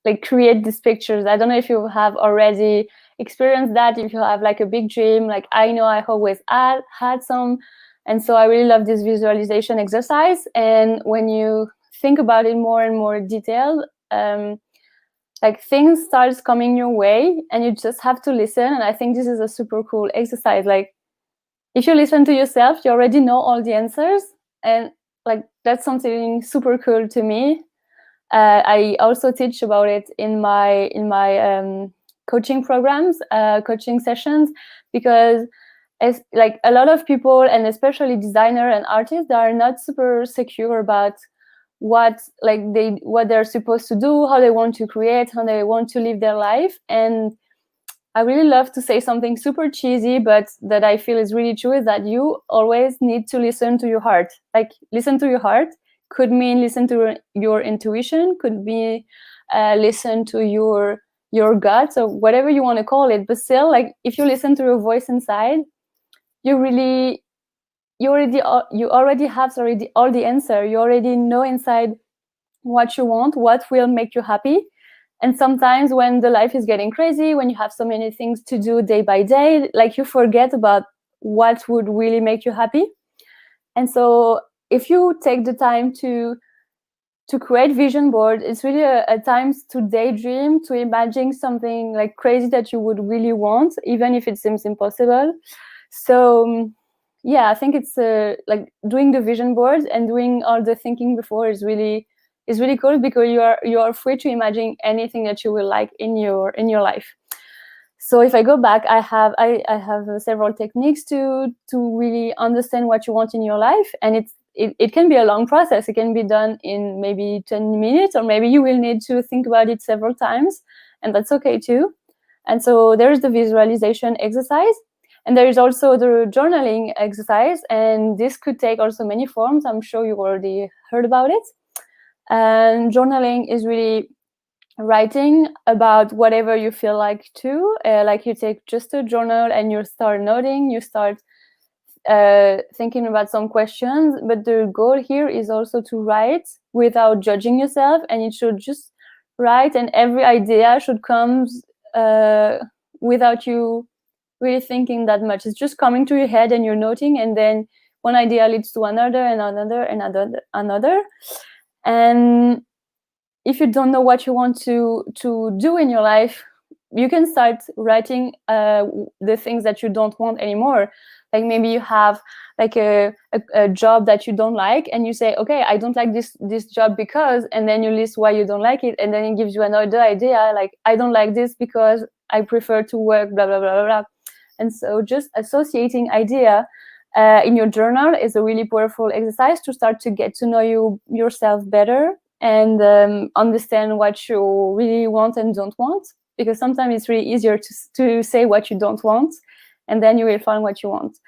like create these pictures. I don't know if you have already experienced that, if you have like a big dream, like I know I always had some. And so I really love this visualization exercise. And when you think about it more and more detailed, like things starts coming your way and you just have to listen. And I think this is a super cool exercise. Like if you listen to yourself, you already know all the answers. And like that's something super cool to me. I also teach about it in my coaching programs, coaching sessions, because it's like a lot of people, and especially designer and artists, they are not super secure about what they're supposed to do, how they want to create, how they want to live their life. And I really love to say something super cheesy, but that I feel is really true, is that you always need to listen to your heart. Like listen to your heart could mean listen to your intuition, could be listen to your gut, or whatever you want to call it. But still, like if you listen to your voice inside, you really you already have all the answer. You already know inside what you want, what will make you happy. And sometimes when the life is getting crazy, when you have so many things to do day by day, like you forget about what would really make you happy. And so if you take the time to create vision board, it's really a time to daydream, to imagine something like crazy that you would really want, even if it seems impossible. So yeah, I think it's like doing the vision board and doing all the thinking before is really cool, because you are free to imagine anything that you will like in your life. So if I go back, I have several techniques to really understand what you want in your life. And it can be a long process. It can be done in maybe 10 minutes, or maybe you will need to think about it several times, and that's okay too. And so there's the visualization exercise, and there is also the journaling exercise, and this could take also many forms. I'm sure you already heard about it. And journaling is really writing about whatever you feel like to. Like you take just a journal and you start noting, you start thinking about some questions. But the goal here is also to write without judging yourself, and you should just write, and every idea should come without you really thinking that much. It's just coming to your head and you're noting, and then one idea leads to another and another. And if you don't know what you want to do in your life, you can start writing the things that you don't want anymore. Like maybe you have like a job that you don't like, and you say, okay, I don't like this job because, and then you list why you don't like it, and then it gives you another idea, like I don't like this because I prefer to work blah blah blah blah. And so just associating idea in your journal is a really powerful exercise to start to get to know yourself better, and understand what you really want and don't want. Because sometimes it's really easier to say what you don't want, and then you will find what you want.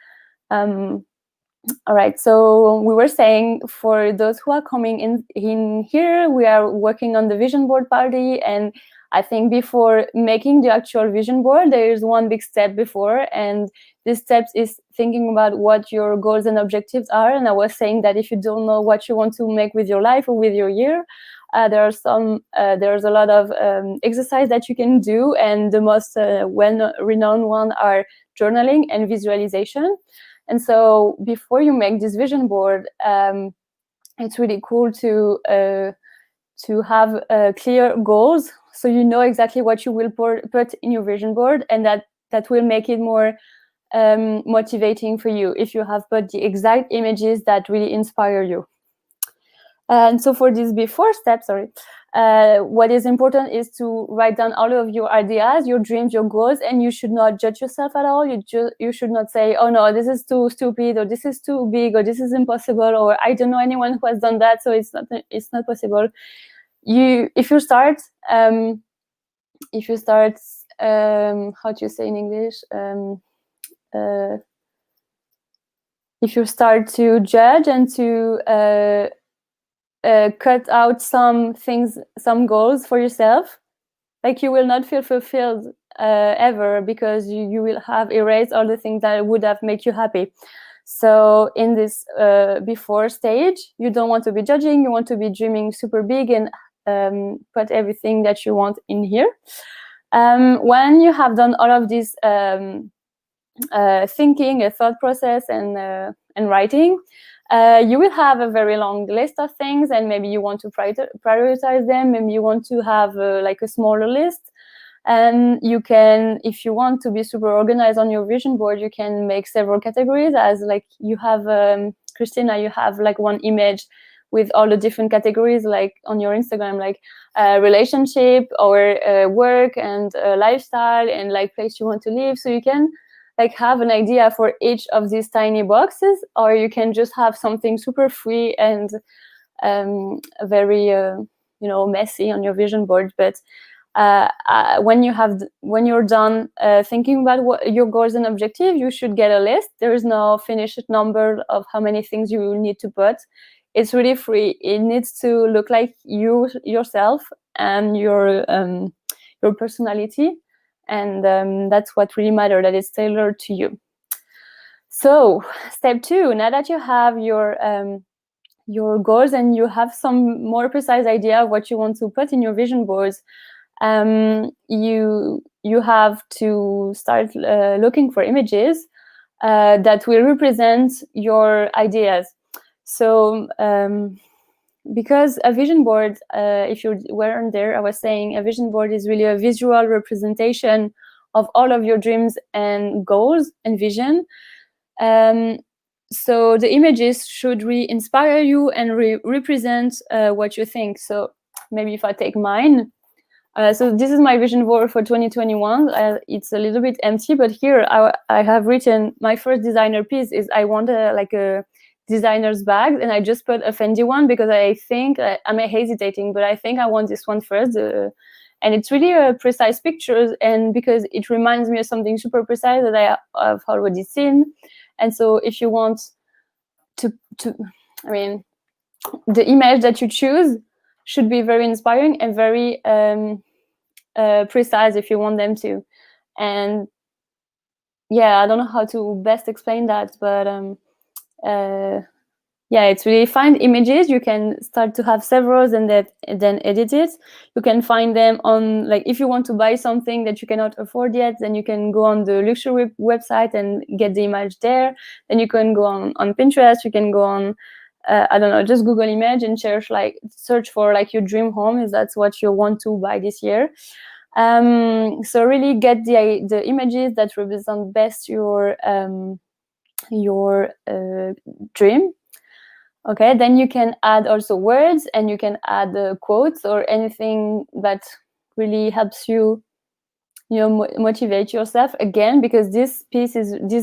All right, so we were saying, for those who are coming in here, we are working on the vision board party. And I think before making the actual vision board, there is one big step before, and this step is thinking about what your goals and objectives are. And I was saying that if you don't know what you want to make with your life or with your year, there's a lot of exercise that you can do, and the most well-renowned one are journaling and visualization. And so before you make this vision board, it's really cool to have clear goals, so you know exactly what you will put in your vision board, and that will make it more motivating for you if you have put the exact images that really inspire you. And so for this before step, what is important is to write down all of your ideas, your dreams, your goals, and you should not judge yourself at all. You should not say, oh no, this is too stupid, or this is too big, or this is impossible, or I don't know anyone who has done that, so it's not possible. If you start how do you say in English? If you start to judge and to cut out some things, some goals for yourself, like you will not feel fulfilled ever, because you will have erased all the things that would have made you happy. So in this before stage, you don't want to be judging, you want to be dreaming super big and put everything that you want in here. When you have done all of this thinking, a thought process, and writing, you will have a very long list of things, and maybe you want to prioritize them. Maybe you want to have like a smaller list. And you can, if you want to be super organized on your vision board, you can make several categories. As like you have, Christina, you have like one image with all the different categories, like on your Instagram, like relationship or work and lifestyle and like place you want to live. So you can like have an idea for each of these tiny boxes, or you can just have something super free and very messy on your vision board. But when you're done thinking about your goals and objectives, you should get a list. There is no finished number of how many things you will need to put. It's really free. It needs to look like you yourself and your personality, and that's what really matters, that it's tailored to you. So step 2, now that you have your goals and you have some more precise idea of what you want to put in your vision boards, you have to start looking for images that will represent your ideas. So because a vision board, if you weren't there, I was saying a vision board is really a visual representation of all of your dreams and goals and vision. So the images should really inspire you and represent what you think. So maybe if I take mine, so this is my vision board for 2021. It's a little bit empty, but here I have written my first designer piece is I want a designer's bag, and I just put a Fendi one because I think I'm hesitating, but I think I want this one first. And it's really precise pictures, and because it reminds me of something super precise that I have already seen. And so if you want to I mean, the image that you choose should be very inspiring and very precise if you want them to. And yeah, I don't know how to best explain that, but yeah, it's really find images. You can start to have several and then edit it. You can find them on, like, if you want to buy something that you cannot afford yet, then you can go on the luxury website and get the image there. Then you can go on Pinterest. You can go on I don't know, just Google image and search for like your dream home, if that's what you want to buy this year. So really get the images that represent best your dream. Okay, then you can add also words, and you can add quotes or anything that really helps you, motivate yourself again, because this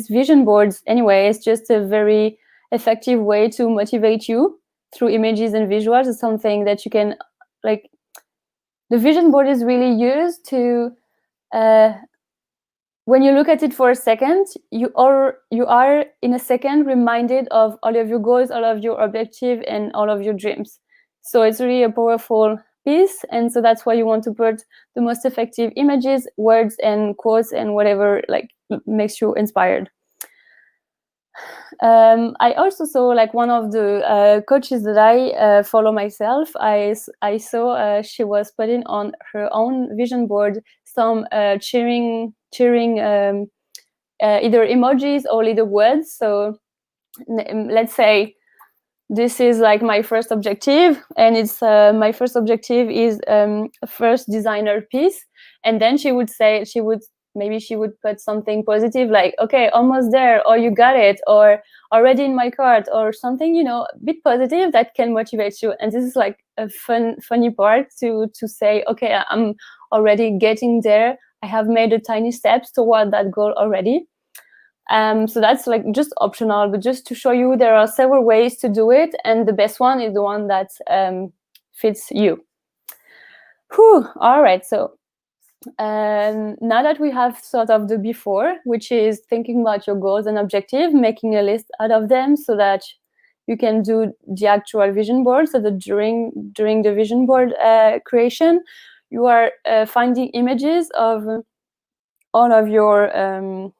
vision boards anyway is just a very effective way to motivate you through images and visuals. It's something that you can, like, the vision board is really used to when you look at it for a second, you are in a second reminded of all of your goals, all of your objectives, and all of your dreams. So it's really a powerful piece, and so that's why you want to put the most effective images, words, and quotes, and whatever like makes you inspired. I also saw, like, one of the coaches that I follow myself. I saw she was putting on her own vision board some cheering either emojis or little words. So let's say this is like my first objective, and it's my first objective is first designer piece, and then she would put something positive, like, okay, almost there, or you got it, or already in my cart, or something, a bit positive that can motivate you. And this is like a funny part to say, okay, I'm already getting there. I have made a tiny steps toward that goal already. So that's like just optional, but just to show you there are several ways to do it, and the best one is the one that fits you. Whew. All right, so now that we have sort of the before, which is thinking about your goals and objectives, making a list out of them so that you can do the actual vision board. So that during the vision board creation, you are finding images of all of your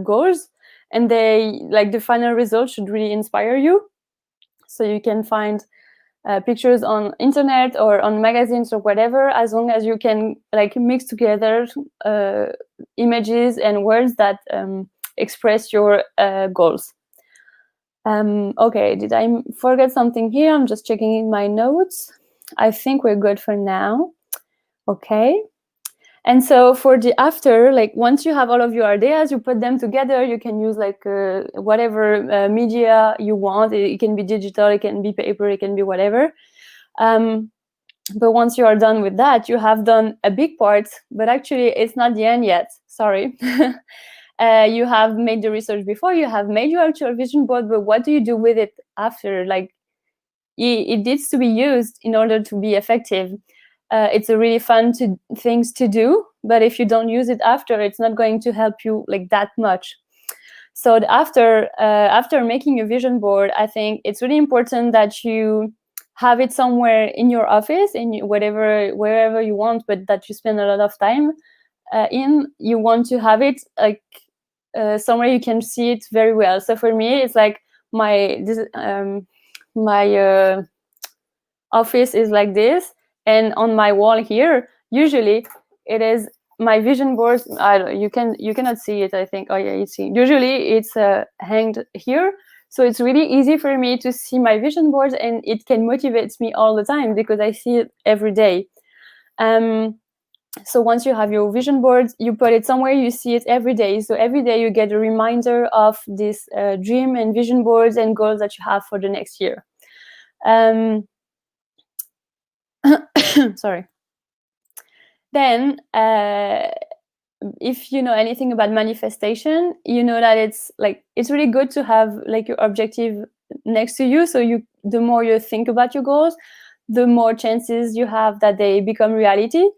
goals, and they, like, the final result should really inspire you. So you can find pictures on internet or on magazines or whatever, as long as you can like mix together images and words that express your goals. Okay, did I forget something here? I'm just checking in my notes. I think we're good for now. Okay. And so for the after, like once you have all of your ideas, you put them together, you can use like whatever media you want. It can be digital, it can be paper, it can be whatever. But once you are done with that, you have done a big part, but actually it's not the end yet. Sorry. You have made the research before, you have made your actual vision board, but what do you do with it after? Like it needs to be used in order to be effective. It's a really fun things to do, but if you don't use it after, it's not going to help you like that much. So after making a vision board, I think it's really important that you have it somewhere in your office, in wherever you want, but that you spend a lot of time in. You want to have it like somewhere you can see it very well. So for me, it's like my office is like this, and on my wall here, usually it is my vision board. You cannot see it, I think. Oh yeah, you see. Usually it's hanged here, so it's really easy for me to see my vision board, and it can motivate me all the time because I see it every day. So once you have your vision board, you put it somewhere, you see it every day. So every day you get a reminder of this dream and vision boards and goals that you have for the next year. Sorry. Then, if you know anything about manifestation, you know that it's really good to have like your objective next to you. So the more you think about your goals, the more chances you have that they become reality.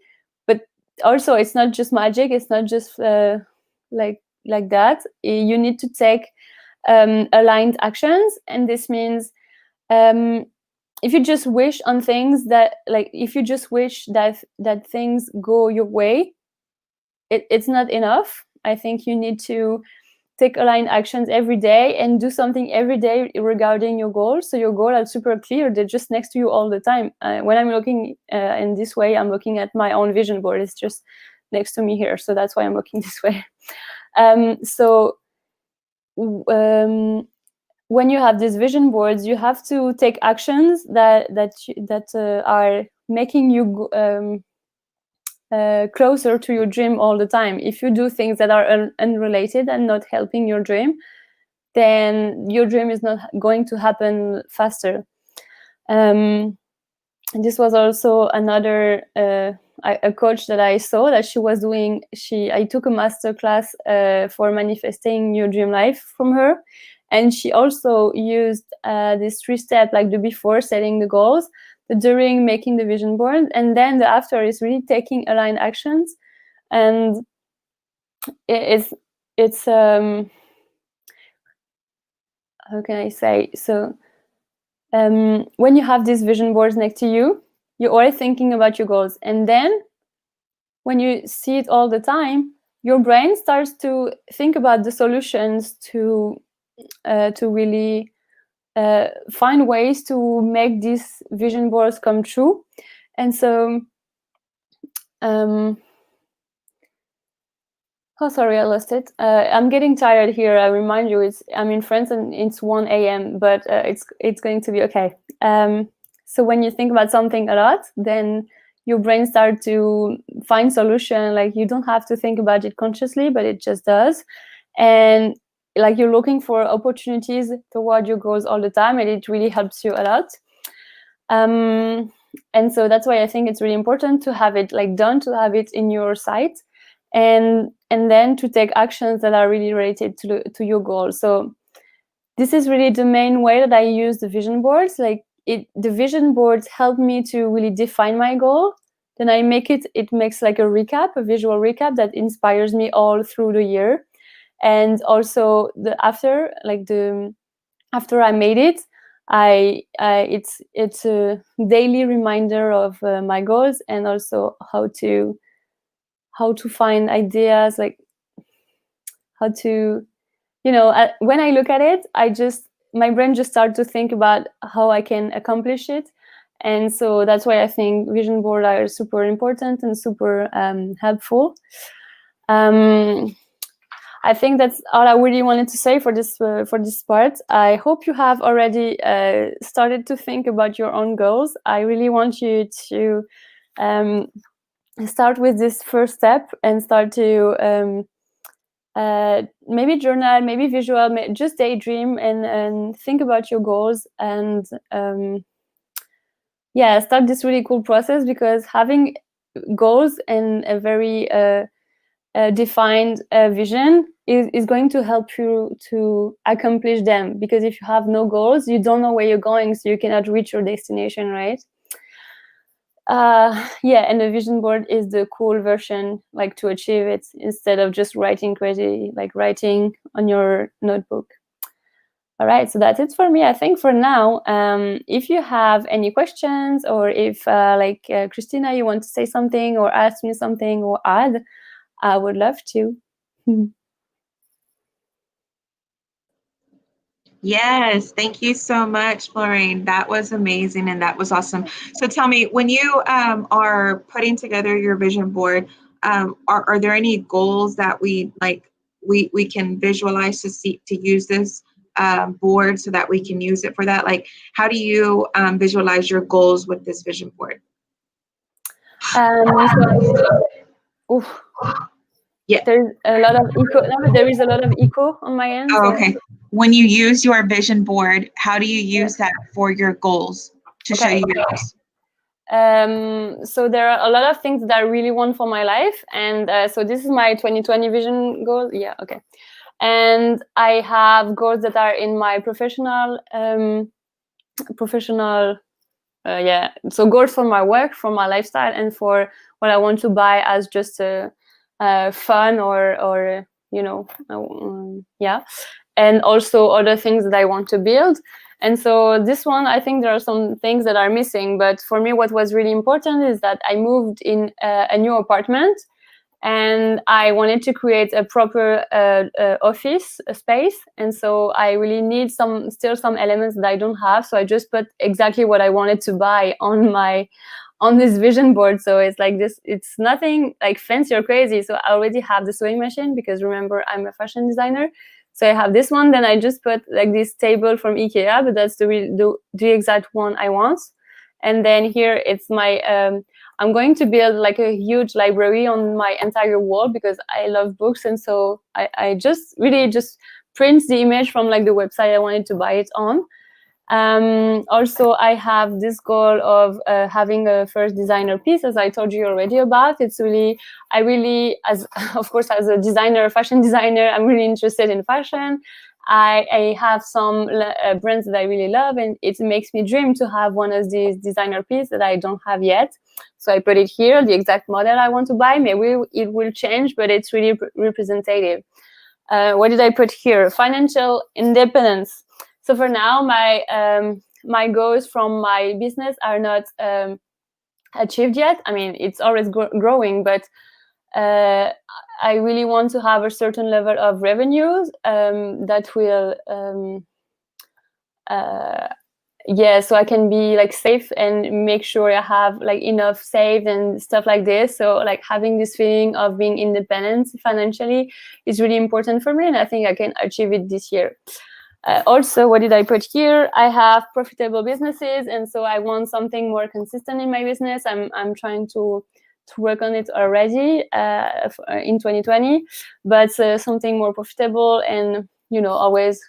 But also, it's not just magic. It's not just like that. You need to take aligned actions, and this means if you just wish on things if you just wish that things go your way, it's not enough. I think you need to take aligned actions every day and do something every day regarding your goals. So your goals are super clear. They're just next to you all the time. When I'm looking in this way, I'm looking at my own vision board. It's just next to me here. So that's why I'm looking this way. When you have these vision boards, you have to take actions that are making you closer to your dream all the time. If you do things that are unrelated and not helping your dream, then your dream is not going to happen faster. And this was also another a coach that I saw that she was doing. I took a master class for manifesting your dream life from her. And she also used this 3-step, like the before, setting the goals, the during, making the vision board, and then the after is really taking aligned actions. And it's how can I say? So when you have these vision boards next to you, you're always thinking about your goals. And then when you see it all the time, your brain starts to think about the solutions to really find ways to make these vision boards come true. And so oh, sorry, I lost it. I'm getting tired here. I remind you, I'm in France and it's 1 a.m., but it's going to be okay. So when you think about something a lot, then your brain starts to find solution. Like you don't have to think about it consciously, but it just does. And like you're looking for opportunities toward your goals all the time, and it really helps you a lot. And so that's why I think it's really important to have it done, to have it in your sight, and then to take actions that are really related to your goal. So this is really the main way that I use the vision boards. The vision boards help me to really define my goal. Then I it makes like a visual recap that inspires me all through the year. And also after I made it, it's a daily reminder of my goals, and also how to find ideas, how to, when I look at it, my brain just starts to think about how I can accomplish it. And so that's why I think vision boards are super important and super helpful. I think that's all I really wanted to say for this part. I hope you have already started to think about your own goals. I really want you to start with this first step and start to maybe journal, maybe visual, just daydream and think about your goals and start this really cool process, because having goals and a very defined vision is going to help you to accomplish them, because if you have no goals, you don't know where you're going, so you cannot reach your destination, right? And the vision board is the cool version, like, to achieve it, instead of just writing crazy, like writing on your notebook. All right, so that's it for me, I think, for now. If you have any questions, or if Christina, you want to say something or ask me something or add, I would love to. Yes, thank you so much, Florine. That was amazing and that was awesome. So tell me, when you are putting together your vision board, are there any goals that we can visualize to use this board so that we can use it for that? Like, how do you visualize your goals with this vision board? Yeah, there's a lot of echo. No, there is a lot of echo on my end. Oh, okay. When you use your vision board, how do you use that for your goals to show you your goals? So there are a lot of things that I really want for my life, and so this is my 2020 vision goal. Yeah, okay. And I have goals that are in my professional. So goals for my work, for my lifestyle, and for what I want to buy as just a fun or and also other things that I want to build. And so this one, I think there are some things that are missing, but for me what was really important is that I moved in a new apartment, and I wanted to create a proper office space, and so I really need some elements that I don't have, so I just put exactly what I wanted to buy on this vision board. So it's like this, it's nothing like fancy or crazy. So I already have the sewing machine, because remember, I'm a fashion designer. So I have this one, then I just put like this table from IKEA, but that's the exact one I want. And then here it's my, I'm going to build like a huge library on my entire wall, because I love books. And so I just really just print the image from like the website I wanted to buy it on. Also, I have this goal of having a first designer piece, as I told you already about. It's really, as of course, as a designer, fashion designer, I'm really interested in fashion. I have some brands that I really love, and it makes me dream to have one of these designer pieces that I don't have yet. So I put it here, the exact model I want to buy. Maybe it will change, but it's really representative. What did I put here? Financial independence. So for now, my goals from my business are not achieved yet. I mean, it's always growing, but I really want to have a certain level of revenues that will, so I can be like safe and make sure I have like enough saved and stuff like this. So like having this feeling of being independent financially is really important for me, and I think I can achieve it this year. Also, what did I put here? I have profitable businesses, and so I want something more consistent in my business. I'm trying to work on it already in 2020, but something more profitable and, always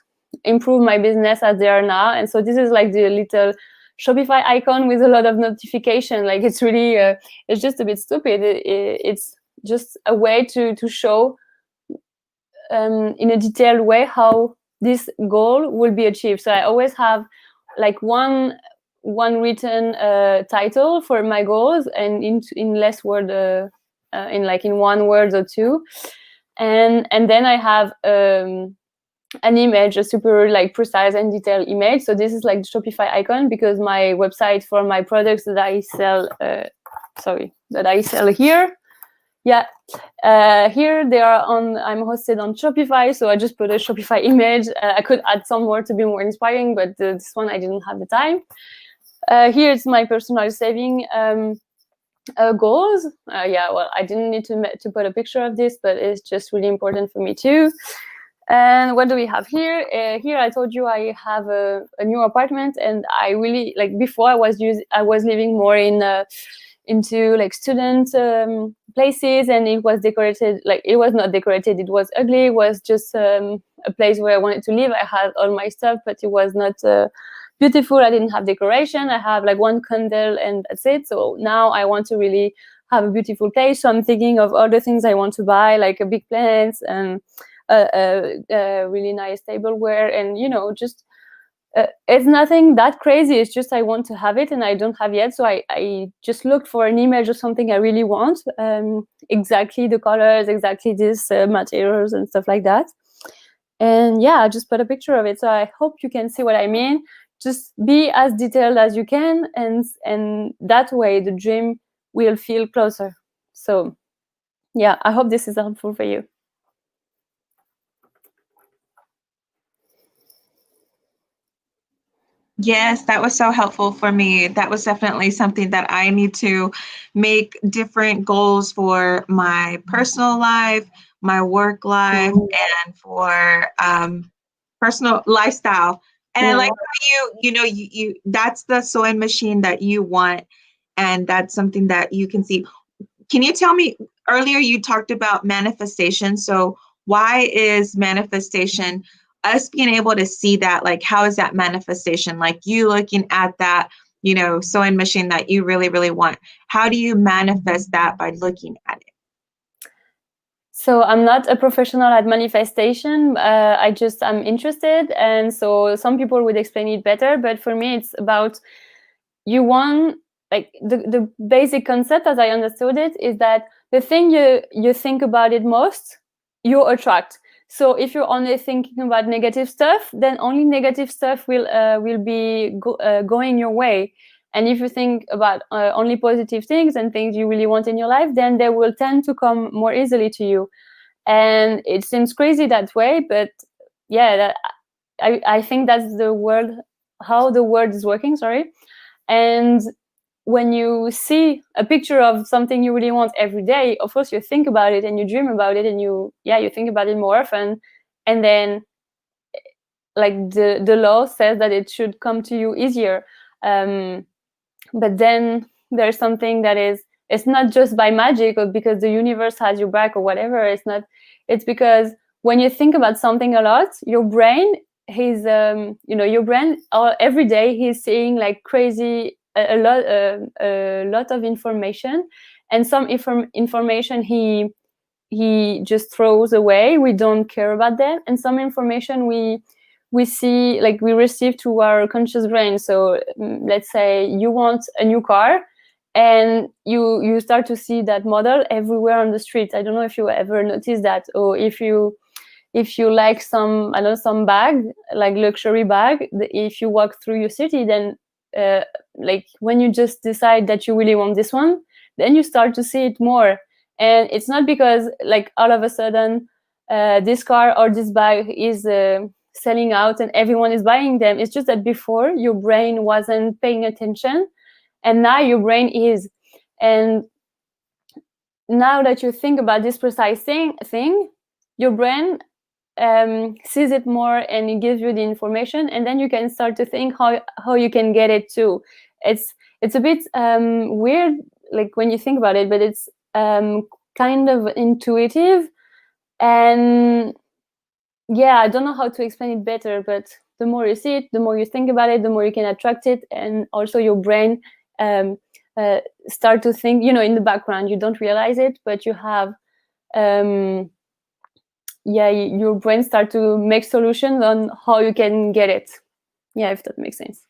improve my business as they are now. And so this is like the little Shopify icon with a lot of notification. Like, it's really, it's just a bit stupid. It's just a way to show in a detailed way how this goal will be achieved. So I always have like one written title for my goals, and in less word, in 1 word or 2, and then I have an image, a super like precise and detailed image. So this is like the Shopify icon, because my website for my products that I sell, here. Yeah, here they are I'm hosted on Shopify, so I just put a Shopify image. I could add some more to be more inspiring, but this one I didn't have the time. Here it's my personal saving goals. Yeah, well, I didn't need to put a picture of this, but it's just really important for me too. And what do we have here? Here I told you I have a new apartment, and I really like, before I was living more in into like student places, and it was decorated, like it was not decorated, it was ugly, it was just a place where I wanted to live. I had all my stuff, but it was not beautiful. I didn't have decoration. I have like one candle and that's it. So now I want to really have a beautiful place. So I'm thinking of all the things I want to buy, like a big plants and really nice tableware, and just it's nothing that crazy. It's just I want to have it and I don't have yet. So I just looked for an image of something I really want, exactly the colors, exactly this materials and stuff like that. And yeah, I just put a picture of it. So I hope you can see what I mean. Just be as detailed as you can, and that way the dream will feel closer. So yeah, I hope this is helpful for you. Yes, that was so helpful for me. That was definitely something that I need to make different goals for my personal life, my work life, and for personal lifestyle. And I Yeah. like how you that's the sewing machine that you want, and that's something that you can see. Can you tell me, earlier you talked about manifestation. So why is manifestation, us being able to see that, like how is that manifestation? Like you looking at that, sewing machine that you really, really want. How do you manifest that by looking at it? So I'm not a professional at manifestation. I'm interested. And so some people would explain it better, but for me, it's about, you want, like the basic concept as I understood it is that the thing you think about it most, you attract. So if you're only thinking about negative stuff, then only negative stuff will be going your way. And if you think about only positive things and things you really want in your life, then they will tend to come more easily to you. And it seems crazy that way, but yeah, I think that's the world, how the world is working. Sorry. And when you see a picture of something you really want every day, of course you think about it and you dream about it, and you think about it more often. And then like the law says that it should come to you easier. But then there's something that is, it's not just by magic or because the universe has your back or whatever. It's not. It's because when you think about something a lot, your brain your brain every day he's seeing like crazy a lot of information, and some information he just throws away. We don't care about that. And some information we see, like we receive through our conscious brain. So let's say you want a new car, and you start to see that model everywhere on the street. I don't know if you ever noticed that, or if you like some, I don't know, some bag, like luxury bag, if you walk through your city, then like when you just decide that you really want this one, then you start to see it more. And it's not because like all of a sudden this car or this bag is selling out and everyone is buying them. It's just that before your brain wasn't paying attention, and now your brain is. And now that you think about this precise thing, your brain sees it more, and it gives you the information, and then you can start to think how you can get it too. It's a bit weird, like when you think about it, but it's kind of intuitive. And yeah, I don't know how to explain it better, but the more you see it, the more you think about it, the more you can attract it. And also your brain start to think, in the background, you don't realize it, but you have your brain start to make solutions on how you can get it. Yeah, if that makes sense.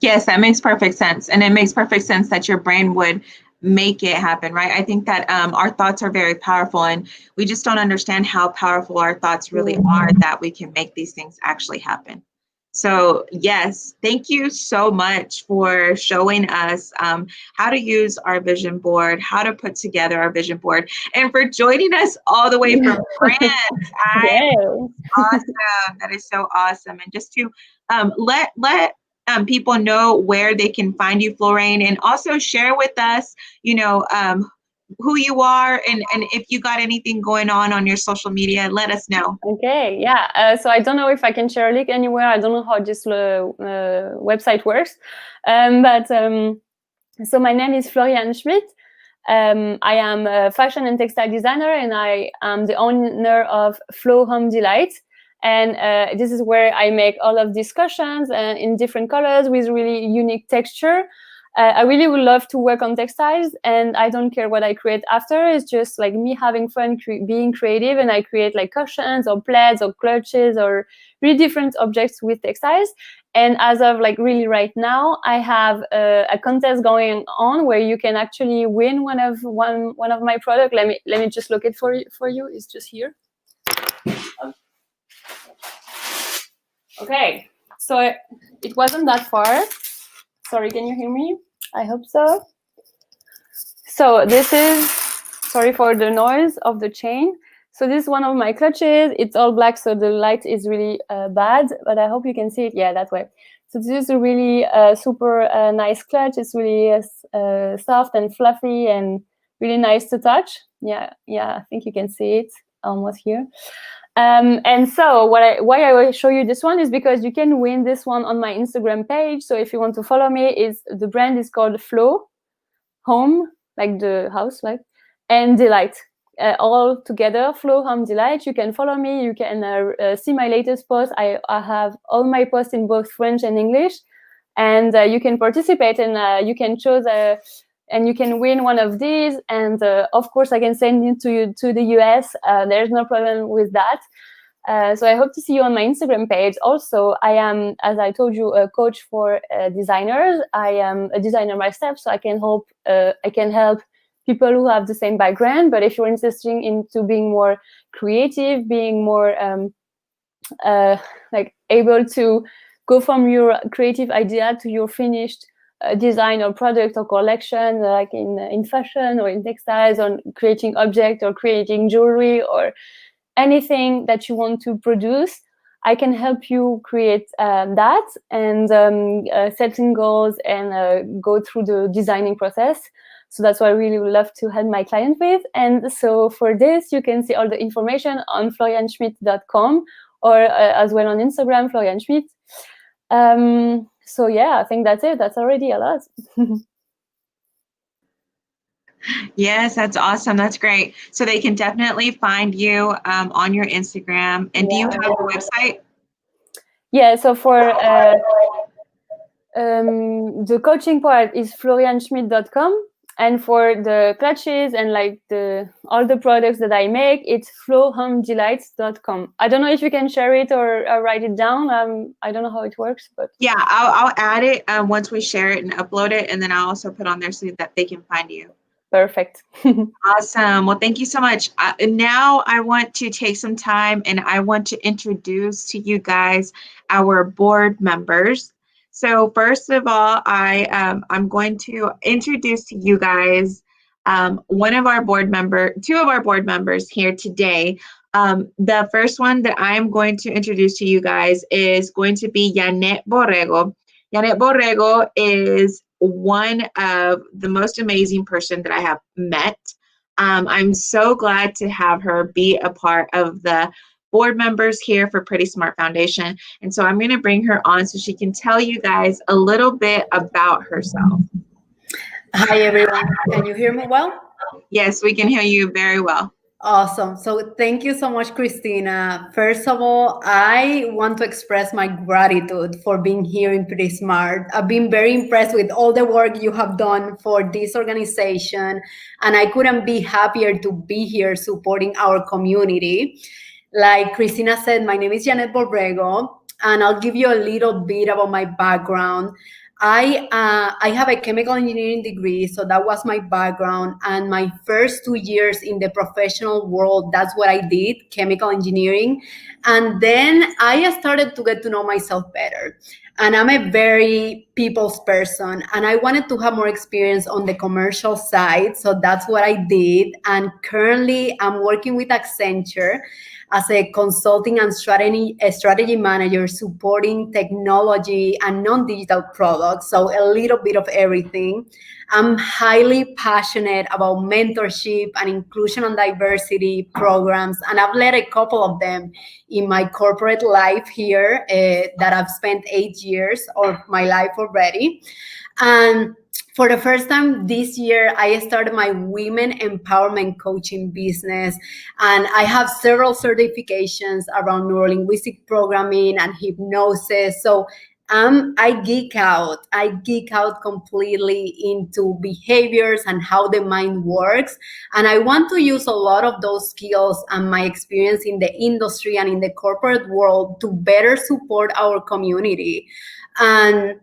Yes, that makes perfect sense. And it makes perfect sense that your brain would make it happen, right? I think that our thoughts are very powerful, and we just don't understand how powerful our thoughts really are, that we can make these things actually happen. So yes, thank you so much for showing us how to use our vision board, how to put together our vision board, and for joining us all the way from France. Awesome. That is so awesome. And just to let people know where they can find you, Florine, and also share with us, who you are, and if you got anything going on your social media, let us know. Okay, yeah. So I don't know if I can share a link anywhere. I don't know how this website works. So my name is Floriane Schmidt. I am a fashion and textile designer, and I am the owner of Flow Home Delight. And this is where I make all of these cushions in different colors with really unique texture. I really would love to work on textiles, and I don't care what I create after. It's just like me having fun, being creative, and I create like cushions or plaids or clutches or really different objects with textiles. And as of like really right now, I have a contest going on where you can actually win one of my products. Let me just look it for you. It's just here. Okay, so it wasn't that far. Sorry, can you hear me? I hope so. So this is, sorry for the noise of the chain. So this is one of my clutches. It's all black, so the light is really bad, but I hope you can see it. Yeah, that way. So this is a really super nice clutch. It's really soft and fluffy and really nice to touch. Yeah, I think you can see it almost here. And so why I will show you this one is because you can win this one on my Instagram page. So if you want to follow me, the brand is called Flow Home, like the house, like, and Delight. All together, Flow Home Delight. You can follow me. You can see my latest post. I have all my posts in both French and English, and you can participate, and you can choose and you can win one of these. And of course, I can send it to you to the US. There's no problem with that. So I hope to see you on my Instagram page. Also, I am, as I told you, a coach for designers. I am a designer myself, so I can help people who have the same background. But if you're interested into being more creative, being more like able to go from your creative idea to your finished design or product or collection, like in fashion or in textiles, or creating object or creating jewelry or anything that you want to produce, I can help you create that and setting goals and go through the designing process. So that's what I really would love to help my client with. And so for this, you can see all the information on florianschmidt.com or as well on Instagram, Floriane Schmidt. So yeah, I think that's it. That's already a lot. Yes, that's awesome. That's great. So they can definitely find you on your Instagram. And do you have a website? Yeah, so for the coaching part is florianschmidt.com. And for the clutches and like all the products that I make, it's flowhomedelights.com. I don't know if you can share it or write it down. I don't know how it works, but yeah, I'll add it once we share it and upload it, and then I'll also put on there so that they can find you. Perfect. Awesome. Well, thank you so much. Now I want to take some time and I want to introduce to you guys our board members. So first of all, I'm going to introduce to you guys two of our board members here today. The first one that I'm going to introduce to you guys is going to be Janet Borrego. Janet Borrego is one of the most amazing person that I have met. I'm so glad to have her be a part of the board members here for Pretty Smart Foundation. And so I'm going to bring her on so she can tell you guys a little bit about herself. Hi, everyone. Can you hear me well? Yes, we can hear you very well. Awesome. So thank you so much, Christina. First of all, I want to express my gratitude for being here in Pretty Smart. I've been very impressed with all the work you have done for this organization, and I couldn't be happier to be here supporting our community. Like Christina said, my name is Janet Borrego, and I'll give you a little bit about my background. I have a chemical engineering degree, so that was my background. And my first 2 years in the professional world, that's what I did, chemical engineering. And then I started to get to know myself better. And I'm a very people's person, and I wanted to have more experience on the commercial side. So that's what I did. And currently, I'm working with Accenture as a consulting and strategy manager, supporting technology and non-digital products. So a little bit of everything. I'm highly passionate about mentorship and inclusion and diversity programs, and I've led a couple of them in my corporate life here that I've spent 8 years of my life already. And for the first time this year, I started my women empowerment coaching business, and I have several certifications around neurolinguistic programming and hypnosis. So I geek out. I geek out completely into behaviors and how the mind works. And I want to use a lot of those skills and my experience in the industry and in the corporate world to better support our community. And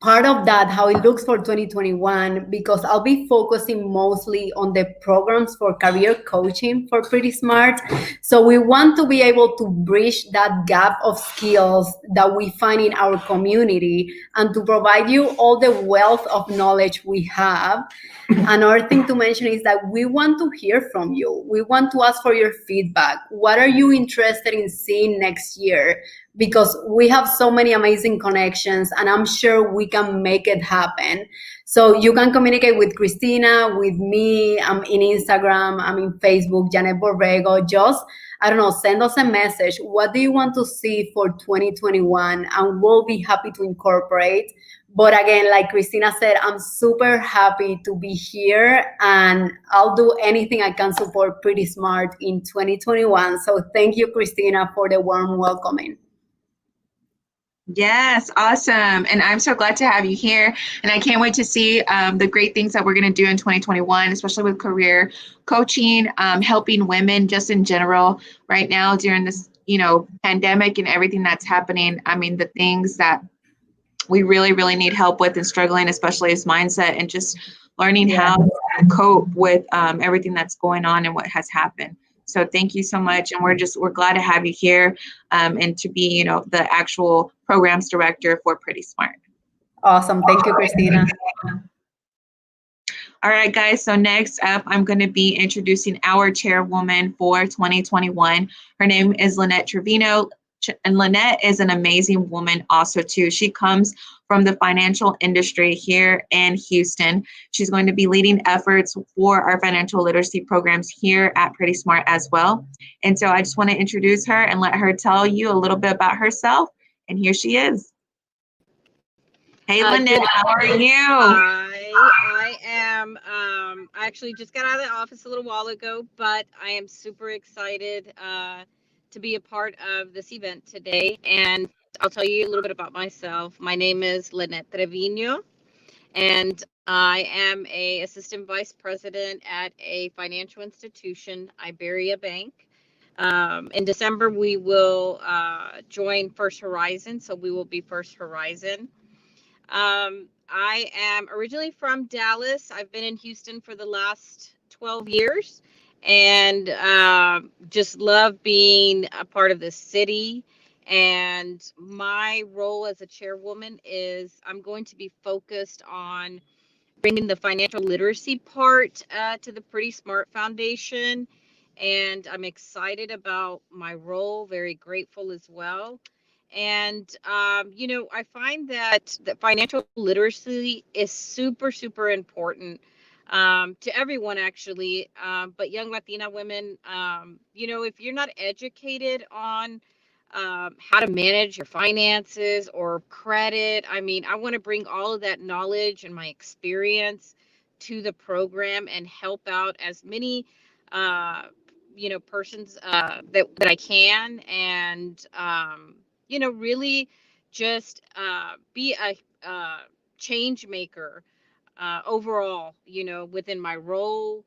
part of that, how it looks for 2021, because I'll be focusing mostly on the programs for career coaching for Pretty Smart. So we want to be able to bridge that gap of skills that we find in our community and to provide you all the wealth of knowledge we have. Another thing to mention is that we want to hear from you. We want to ask for your feedback. What are you interested in seeing next year? Because we have so many amazing connections, and I'm sure we can make it happen. So you can communicate with Christina, with me. I'm in Instagram, I'm in Facebook, Janet Borrego. Just, I don't know, send us a message. What do you want to see for 2021? And we'll be happy to incorporate. But again, like Christina said, I'm super happy to be here, and I'll do anything I can support Pretty Smart in 2021. So thank you, Christina, for the warm welcoming. Yes, awesome. And I'm so glad to have you here. And I can't wait to see the great things that we're going to do in 2021, especially with career coaching, helping women just in general right now during this, pandemic and everything that's happening. I mean, the things that we really, really need help with and struggling, especially is mindset and just learning how to cope with everything that's going on and what has happened. So thank you so much. And we're glad to have you here and to be, the actual programs director for Pretty Smart. Awesome. Thank you, Christina. All right, guys. So next up, I'm going to be introducing our chairwoman for 2021. Her name is Lynette Trevino. And Lynette is an amazing woman also too. She comes from the financial industry here in Houston. She's going to be leading efforts for our financial literacy programs here at Pretty Smart as well. And so I just want to introduce her and let her tell you a little bit about herself. And here she is. Hey, Lynette, how are you? I am, I actually just got out of the office a little while ago, but I am super excited to be a part of this event today. And I'll tell you a little bit about myself. My name is Lynette Trevino, and I am a assistant vice president at a financial institution, Iberia Bank. In December, we will join First Horizon, so we will be First Horizon. I am originally from Dallas. I've been in Houston for the last 12 years. And just love being a part of the city. And my role as a chairwoman is I'm going to be focused on bringing the financial literacy part to the Pretty Smart Foundation. And I'm excited about my role, very grateful as well. And, I find that financial literacy is super, super important to everyone, actually, but young Latina women, if you're not educated on how to manage your finances or credit, I mean, I want to bring all of that knowledge and my experience to the program and help out as many, persons that I can, and, really just be a change maker overall, within my role,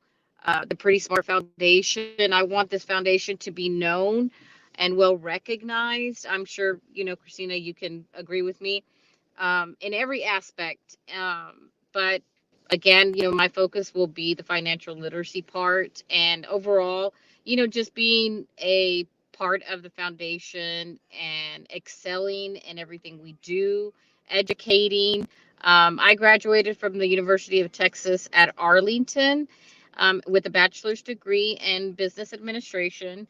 the Pretty Smart Foundation. I want this foundation to be known and well recognized. I'm sure, Christina, you can agree with me. in every aspect. But again, my focus will be the financial literacy part, and overall, just being a part of the foundation and excelling in everything we do, educating. I graduated from the University of Texas at Arlington with a bachelor's degree in business administration.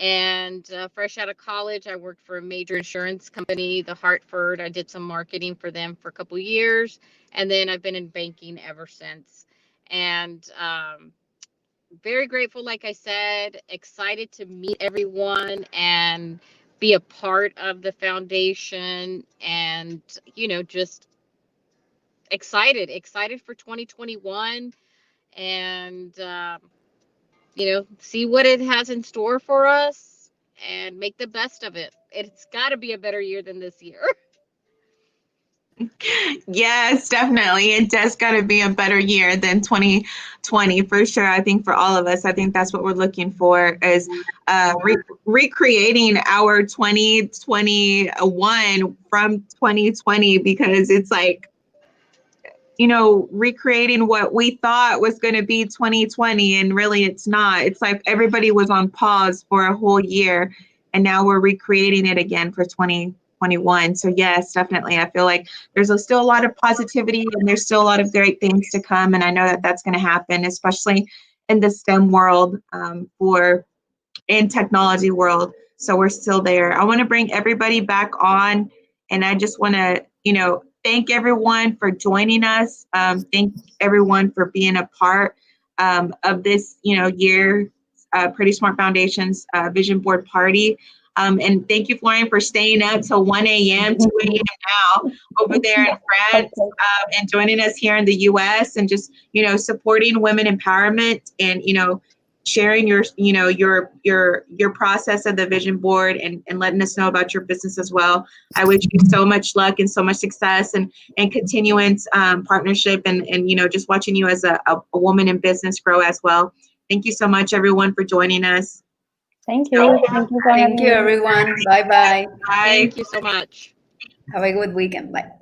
And fresh out of college, I worked for a major insurance company, the Hartford. I did some marketing for them for a couple years, and then I've been in banking ever since. And very grateful, like I said, excited to meet everyone and be a part of the foundation, and just excited for 2021, and see what it has in store for us and make the best of it. It's got to be a better year than this year. Yes, definitely. It does got to be a better year than 2020 for sure. I think for all of us, I think that's what we're looking for, is recreating our 2021 from 2020, because it's like, recreating what we thought was going to be 2020, and really it's not. It's like everybody was on pause for a whole year, and now we're recreating it again for 2021. So yes, definitely. I feel like there's still a lot of positivity, and there's still a lot of great things to come. And I know that that's going to happen, especially in the STEM world, in technology world. So we're still there. I want to bring everybody back on, and I just want to, thank everyone for joining us. Thank everyone for being a part of this, year, Pretty Smart Foundation's Vision Board Party. And thank you, Florian, for staying up till 1 a.m., 2 a.m. now over there in France, and joining us here in the U.S. and just, supporting women empowerment, and, sharing your process of the Vision Board, and letting us know about your business as well. I wish you so much luck and so much success, and continuance, partnership, and just watching you as a woman in business grow as well. Thank you so much, everyone, for joining us. Thank you. Thank you, everyone. Bye-bye. Bye. Thank you so much. Have a good weekend. Bye.